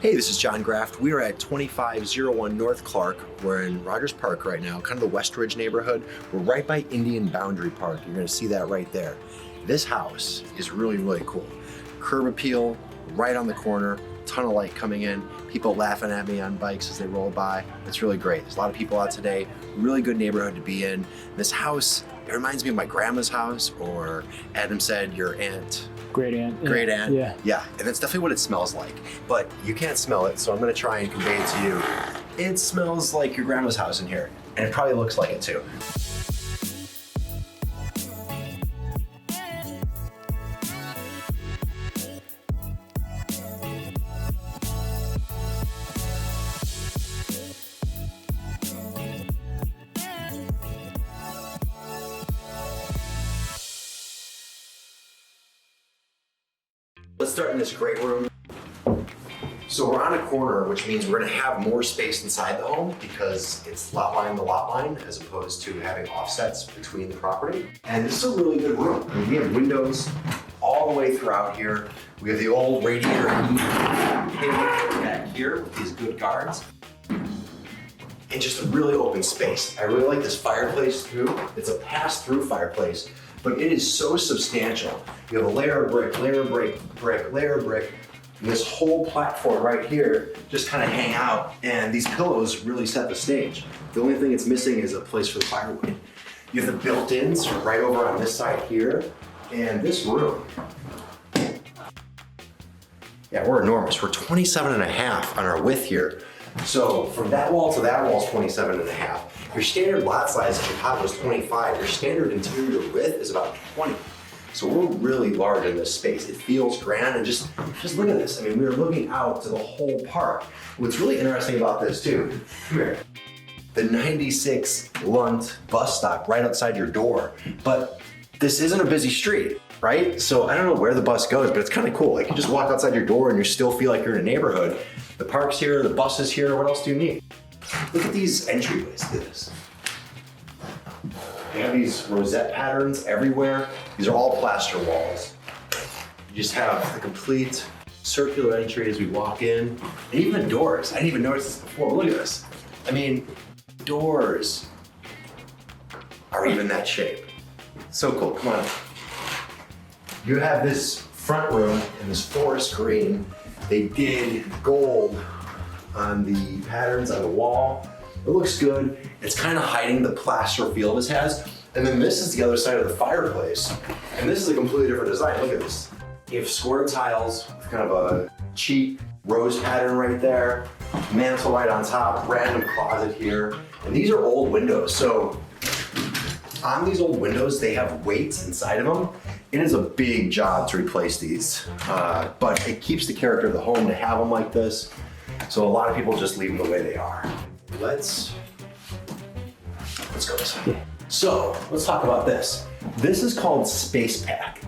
Hey, this is John Grafft. We are at 2501 North Clark. We're in Rogers Park right now, kind of the Westridge neighborhood. We're right by Indian Boundary Park. You're gonna see that right there. This house is really, really cool. Curb appeal, right on the corner, ton of light coming in, people laughing at me on bikes as they roll by. It's really great. There's a lot of people out today, really good neighborhood to be in. This house, it reminds me of my grandma's house, or Adam said, your aunt. Great aunt. Great aunt. Yeah. Yeah, and that's definitely what it smells like. But you can't smell it, so I'm gonna try and convey it to you. It smells like your grandma's house in here, and it probably looks like it too. Let's start in this great room. So we're on a corner, which means we're gonna have more space inside the home because it's lot line to lot line as opposed to having offsets between the property. And this is a really good room. I mean, we have windows all the way throughout here. We have the old radiator heat back here with these good guards. And just a really open space. I really like this fireplace too. It's a pass-through fireplace, but it is so substantial. You have a layer of brick, layer of brick, layer of brick, and this whole platform right here just kind of hang out, and these pillows really set the stage. The only thing it's missing is a place for the firewood. You have the built-ins right over on this side here, and this room. Yeah, we're enormous. We're 27 and a half on our width here. So from that wall to that wall is 27 and a half. Your standard lot size in Chicago is 25. Your standard interior width is about 20. So we're really large in this space. It feels grand, and just look at this. I mean, we're looking out to the whole park. What's really interesting about this too, come here. The 96 Lunt bus stop right outside your door. But this isn't a busy street, right? So I don't know where the bus goes, but it's kind of cool. Like you just walk outside your door and you still feel like you're in a neighborhood. The park's here, the bus is here, what else do you need? Look at these entryways, look at this. They have these rosette patterns everywhere. These are all plaster walls. You just have the complete circular entry as we walk in. And even the doors, I didn't even notice this before, but look at this. I mean, doors are even that shape. So cool, come on. You have this front room in this forest green. They did gold on the patterns on the wall. It looks good. It's kind of hiding the plaster feel this has. And then this is the other side of the fireplace. And this is a completely different design. Look at this. You have square tiles with kind of a cheap rose pattern right there. Mantle right on top, random closet here. And these are old windows. So on these old windows, they have weights inside of them. It is a big job to replace these, but it keeps the character of the home to have them like this. So a lot of people just leave them the way they are. Let's go this way. So let's talk about this. This is called Space Pack.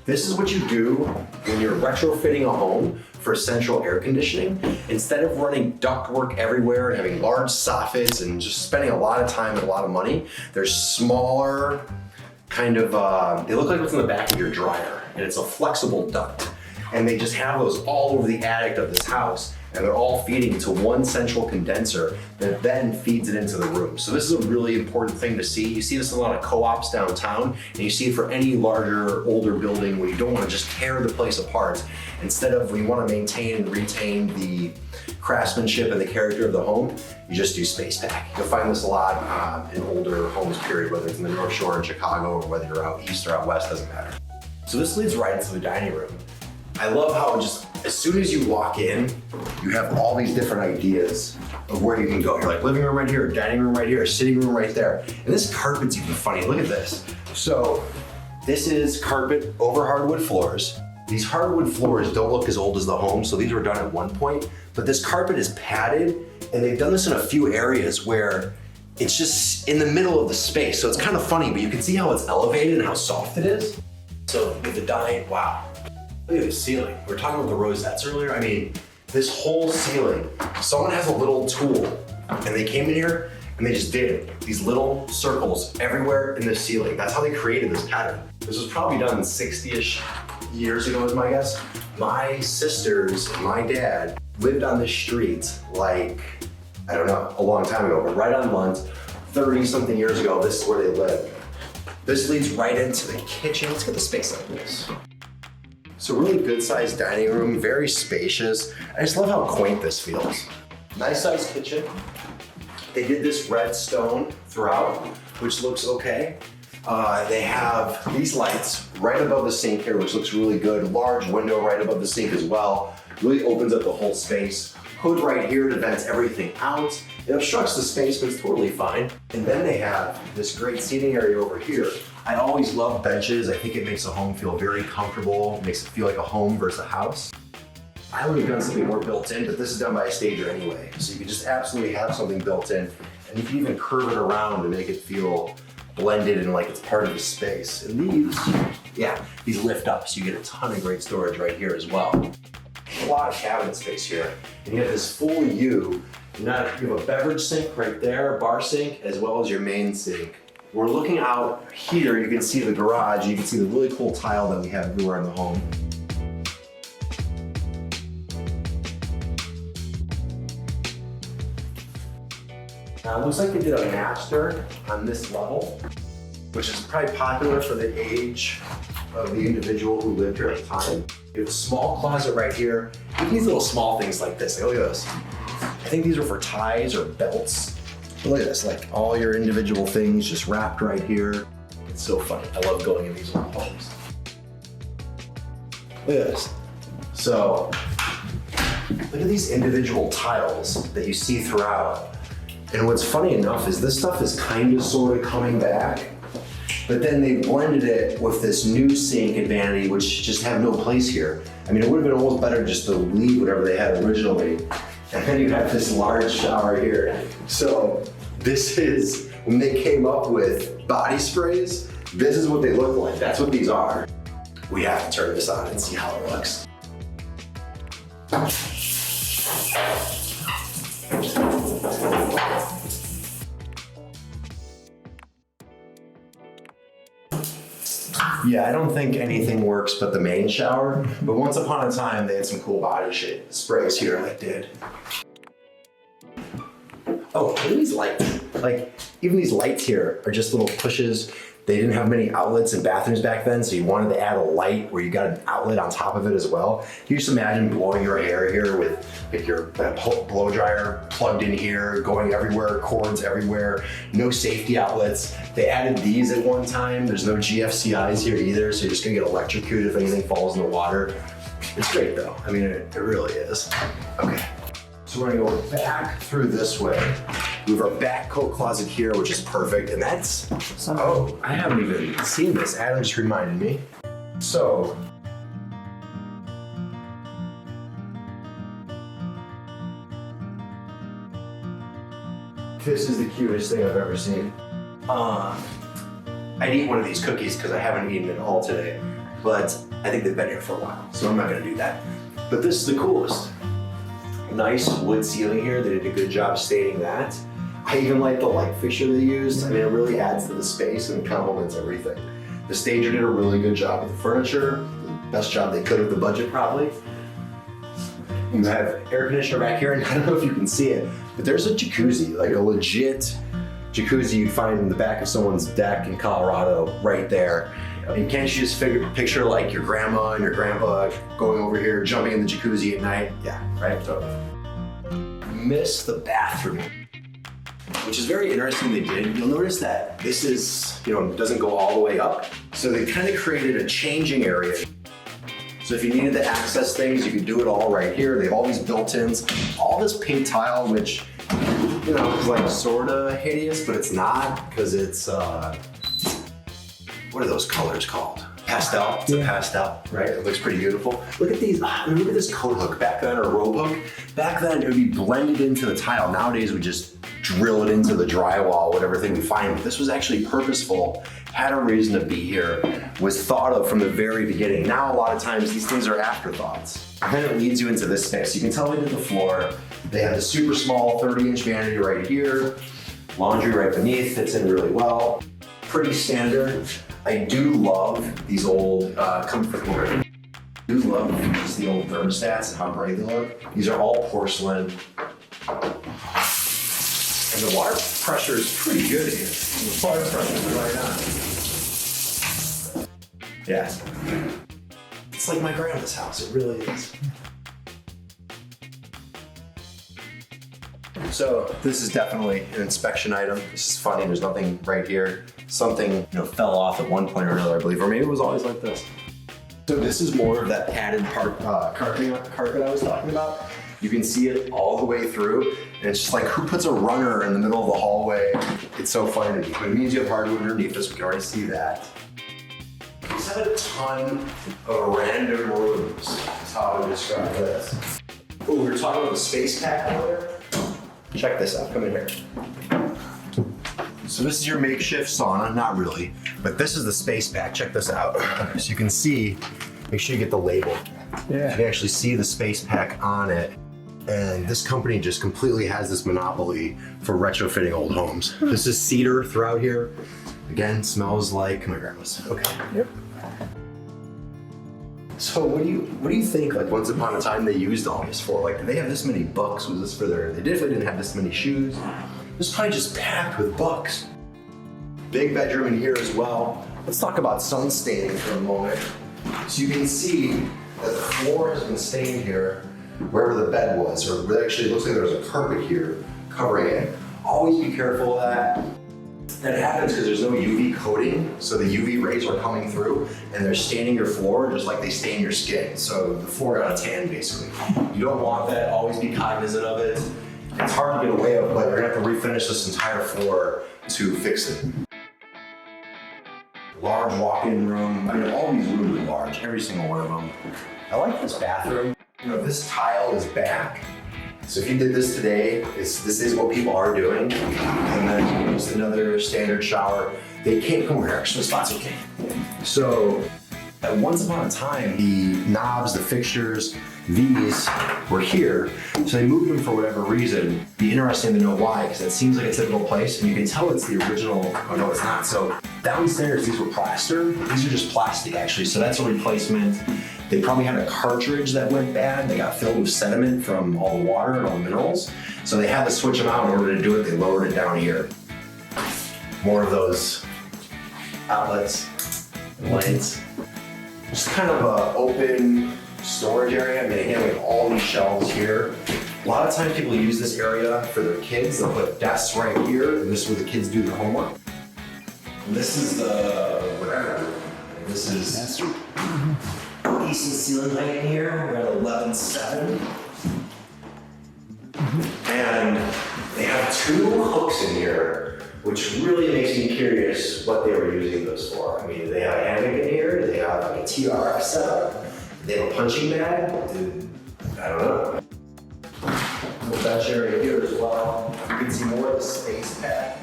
This is what you do when you're retrofitting a home for central air conditioning. Instead of running ductwork everywhere and having large soffits and just spending a lot of time and a lot of money, there's smaller, kind of, they look like what's in the back of your dryer, and it's a flexible duct. And they just have those all over the attic of this house, and they're all feeding to one central condenser that then feeds it into the room. So this is a really important thing to see. You see this in a lot of co-ops downtown, and you see it for any larger, older building where you don't want to just tear the place apart. Instead of, we want to maintain and retain the craftsmanship and the character of the home, you just do Space Pack. You'll find this a lot in older homes, period, whether it's in the North Shore in Chicago or whether you're out east or out west, doesn't matter. So this leads right into the dining room. I love how just, as soon as you walk in, you have all these different ideas of where you can go. You're like, living room right here, dining room right here, sitting room right there. And this carpet's even funny, look at this. So this is carpet over hardwood floors. These hardwood floors don't look as old as the home, so these were done at one point, but this carpet is padded, and they've done this in a few areas where it's just in the middle of the space. So it's kind of funny, but you can see how it's elevated and how soft it is. So with the dining, wow. Look at the ceiling. We were talking about the rosettes earlier. I mean, this whole ceiling, someone has a little tool, and they came in here and they just did these little circles everywhere in the ceiling. That's how they created this pattern. This was probably done 60-ish years ago is my guess. My sisters and my dad lived on this street like, I don't know, a long time ago, but right on Lunt, 30 something years ago, this is where they lived. This leads right into the kitchen. Let's get the space like this. So really good sized dining room, very spacious. I just love how quaint this feels. Nice sized kitchen. They did this red stone throughout, which looks okay. They have these lights right above the sink here, which looks really good. Large window right above the sink as well. Really opens up the whole space. Hood right here to vent everything out. It obstructs the space, but it's totally fine. And then they have this great seating area over here. I always love benches. I think it makes a home feel very comfortable. It makes it feel like a home versus a house. I would have done something more built in, but this is done by a stager anyway. So you can just absolutely have something built in, and you can even curve it around to make it feel blended and like it's part of the space. And these lift up, so you get a ton of great storage right here as well. A lot of cabinet space here. And you have this full U. You have a beverage sink right there, bar sink, as well as your main sink. We're looking out here, you can see the garage, you can see the really cool tile that we have everywhere in the home. Now it looks like they did a master on this level, which is probably popular for the age of the individual who lived here at the time. You have a small closet right here. These little small things like this, like, look at this. I think these are for ties or belts. But look at this, like all your individual things just wrapped right here. It's so funny. I love going in these little homes. Look at this. So, look at these individual tiles that you see throughout. And what's funny enough is this stuff is kind of sort of coming back, but then they blended it with this new sink and vanity, which just have no place here. I mean, it would have been almost better just to leave whatever they had originally. And then you have this large shower here. So this is, when they came up with body sprays, this is what they look like. That's what these are. We have to turn this on and see how it looks. Yeah, I don't think anything works but the main shower, but once upon a time they had some cool body sprays here that did. Oh, look at these lights. Like, even these lights here are just little pushes. They didn't have many outlets in bathrooms back then, so you wanted to add a light where you got an outlet on top of it as well. You just imagine blowing your hair here with like your blow dryer plugged in here, going everywhere, cords everywhere, no safety outlets. They added these at one time. There's no GFCIs here either, so you're just gonna get electrocuted if anything falls in the water. It's great though. I mean, it really is. Okay. So we're gonna go back through this way. We have our back coat closet here, which is perfect. And that's, oh, I haven't even seen this. Adam just reminded me. So, this is the cutest thing I've ever seen. I'd eat one of these cookies because I haven't eaten it all today, but I think they've been here for a while, so I'm not gonna do that. But this is the coolest. Nice wood ceiling here. They did a good job staining that. I even like the light fixture they used. I mean, it really adds to the space and complements everything. The stager did a really good job with the furniture. The best job they could with the budget, probably. You have air conditioner back here, and I don't know if you can see it, but there's a jacuzzi, like a legit jacuzzi you'd find in the back of someone's deck in Colorado, right there. And can't you just picture like your grandma and your grandpa going over here, jumping in the jacuzzi at night? Yeah, right, totally. Miss the bathroom, which is very interesting they did. You'll notice that this is, doesn't go all the way up. So they kind of created a changing area. So if you needed to access things, you could do it all right here. They have all these built-ins, all this pink tile, which, is like sort of hideous, but it's not, because it's, what are those colors called? Pastel. It's a pastel, right? It looks pretty beautiful. Look at these. Look at this coat hook back then, or rope hook. Back then, it would be blended into the tile. Nowadays, we just drill it into the drywall, whatever thing we find. But this was actually purposeful, had a reason to be here, was thought of from the very beginning. Now, a lot of times, these things are afterthoughts. And then it leads you into this space. You can tell they did the floor. They have a super small 30-inch vanity right here. Laundry right beneath, fits in really well. Pretty standard. I do love these old comfort corners. I do love just the old thermostats and how bright they look. These are all porcelain. And the water pressure is pretty good here. The water pressure is right on. Yeah. It's like my grandma's house, it really is. So this is definitely an inspection item. This is funny, there's nothing right here. Something fell off at one point or another, I believe, or maybe it was always like this. So this is more of that padded carpet I was talking about. You can see it all the way through, and it's just like, who puts a runner in the middle of the hallway? It's so funny to me, but it means you have hardwood underneath this. We can already see that. We just have a ton of random rooms. That's how I would describe this. Oh, we were talking about the space pack earlier. Check this out, come in here. So this is your makeshift sauna, not really, but this is the space pack. Check this out. So you can see, make sure you get the label. Yeah. You can actually see the space pack on it. And this company just completely has this monopoly for retrofitting old homes. This is cedar throughout here. Again, smells like my grandma's. Okay. Yep. So what do you think, like, once upon a time they used all this for? Like, did they have this many books? Was this for they definitely didn't have this many shoes. This is probably just packed with books. Big bedroom in here as well. Let's talk about sun staining for a moment. So you can see that the floor has been stained here wherever the bed was, or actually it looks like there's a carpet here covering it. Always be careful of that. That happens because there's no UV coating, so the UV rays are coming through and they're staining your floor just like they stain your skin. So the floor got a tan basically. You don't want that, always be cognizant of it. It's hard to get away with, but you're gonna have to refinish this entire floor to fix it. Large walk-in room. I mean, all these rooms are large, every single one of them. I like this bathroom. This tile is back. So if you did this today, this is what people are doing. And then just another standard shower. They can't come over extra spots, okay. So once upon a time, the knobs, the fixtures, these were here. So they moved them for whatever reason. Be interesting to know why, because it seems like a typical place, and you can tell it's the original. Oh no, it's not. So downstairs, these were plaster. These are just plastic actually. So that's a replacement. They probably had a cartridge that went bad. They got filled with sediment from all the water and all the minerals. So they had to switch them out in order to do it. They lowered it down here. More of those outlets, lights. Just kind of an open storage area. I mean, again, we have all these shelves here. A lot of times people use this area for their kids. They'll put desks right here, and this is where the kids do their homework. And this is the, whatever. This is decent ceiling height in here. We're at 11.7. And they have 2 hooks in here, which really makes me curious what they were using those for. I mean, do they have a hammock in here? Do they have like a TRF setup? Do they have a punching bag? I don't know. Little bench area here as well. You can see more of the space pad.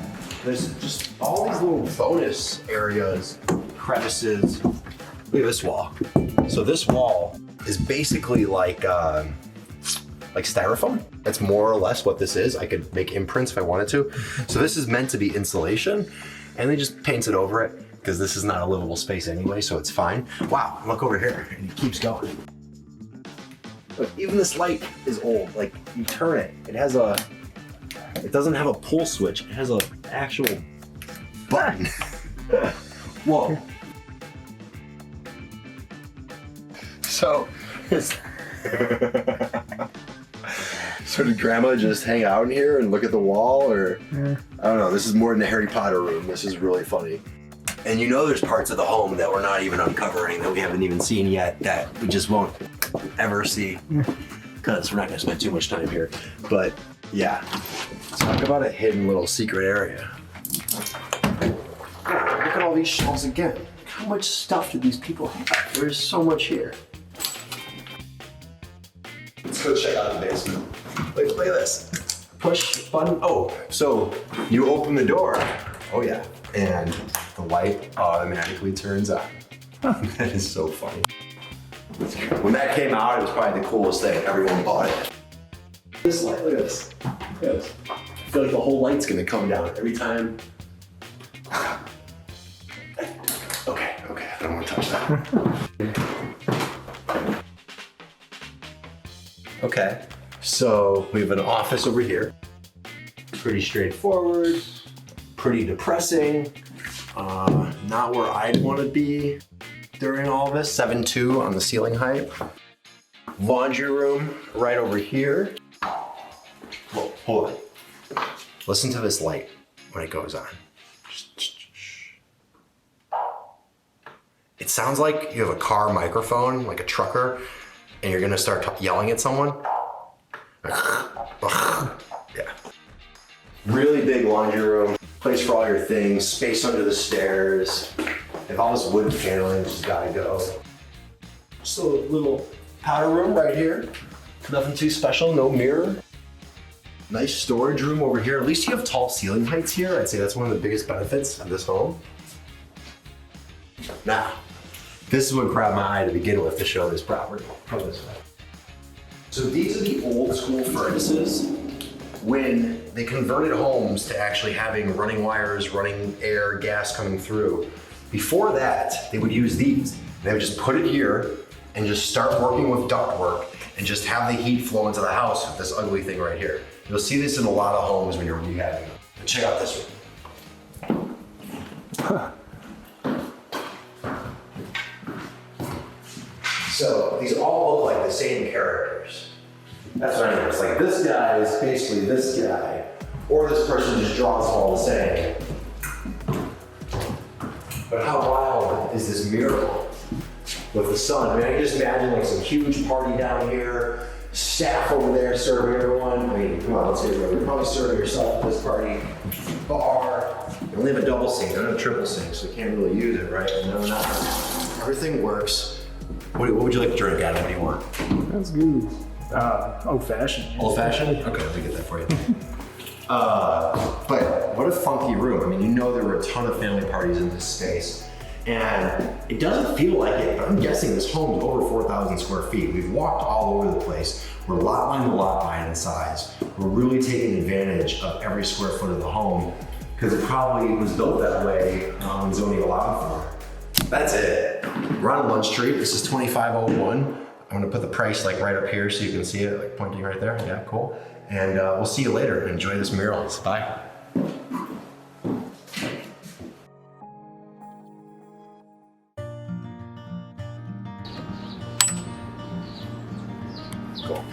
There's just all these little bonus areas, crevices. Look at this wall. So this wall is basically like styrofoam. That's more or less what this is. I could make imprints if I wanted to. So this is meant to be insulation, and they just paint it over it because this is not a livable space anyway, so it's fine. Wow, look over here, and it keeps going. Look, even this light is old. Like, you turn it, it doesn't have a pull switch. It has an actual button. Whoa. So, so did Grandma just hang out in here and look at the wall, or I don't know, this is more than the Harry Potter room. This is really funny. And there's parts of the home that we're not even uncovering, that we haven't even seen yet, that we just won't ever see, because we're not gonna spend too much time here. But yeah, talk about a hidden little secret area. Look at all these shelves again. How much stuff do these people have? There's so much here. Let's go check out the basement. Look at this. Push button. Oh, so you open the door. Oh yeah, and the light automatically turns on. That is so funny. When that came out, it was probably the coolest thing. Everyone bought it. This light, look at this. Look at this. I feel like the whole light's gonna come down every time. Okay, I don't want to touch that. Okay. So we have an office over here. Pretty straightforward, pretty depressing. Not where I'd want to be during all this. 7'2" on the ceiling height. Laundry room right over here. Whoa, hold on. Listen to this light when it goes on. It sounds like you have a car microphone, like a trucker, and you're gonna start yelling at someone. Yeah. Really big laundry room, place for all your things, space under the stairs. If all this wood paneling just gotta go. Just a little powder room right here. Nothing too special, no mirror. Nice storage room over here. At least you have tall ceiling heights here. I'd say that's one of the biggest benefits of this home. Now, this is what grabbed my eye to begin with to show this property. Come this way. So these are the old school furnaces when they converted homes to actually having running wires, running air, gas coming through. Before that, they would use these. They would just put it here and just start working with ductwork and just have the heat flow into the house with this ugly thing right here. You'll see this in a lot of homes when you're rehabbing them. But check out this one. So these all look like the same characters. That's what I mean. It's like this guy is basically this guy, or this person just draws them all the same. But how wild is this mural with the sun? I mean, I can just imagine like some huge party down here, staff over there serving everyone. I mean, come on, let's get real. You're probably serving yourself at this party. Bar. You only have a double sink, don't have a triple sink, so you can't really use it, right? No, not. Everything works. What would you like to drink, Adam? What do you want? That's good. Old fashioned. Old fashioned? Okay, let me get that for you. But what a funky room. I mean, you know there were a ton of family parties in this space. And it doesn't feel like it, but I'm guessing this home is over 4,000 square feet. We've walked all over the place. We're lot line to lot line in size. We're really taking advantage of every square foot of the home because it probably was built that way when zoning allowed for it. That's it. We're on Lunt Street. This is 2501. I'm gonna put the price like right up here so you can see it, like pointing right there. Yeah, cool. And we'll see you later. Enjoy this mural. Bye. Cool.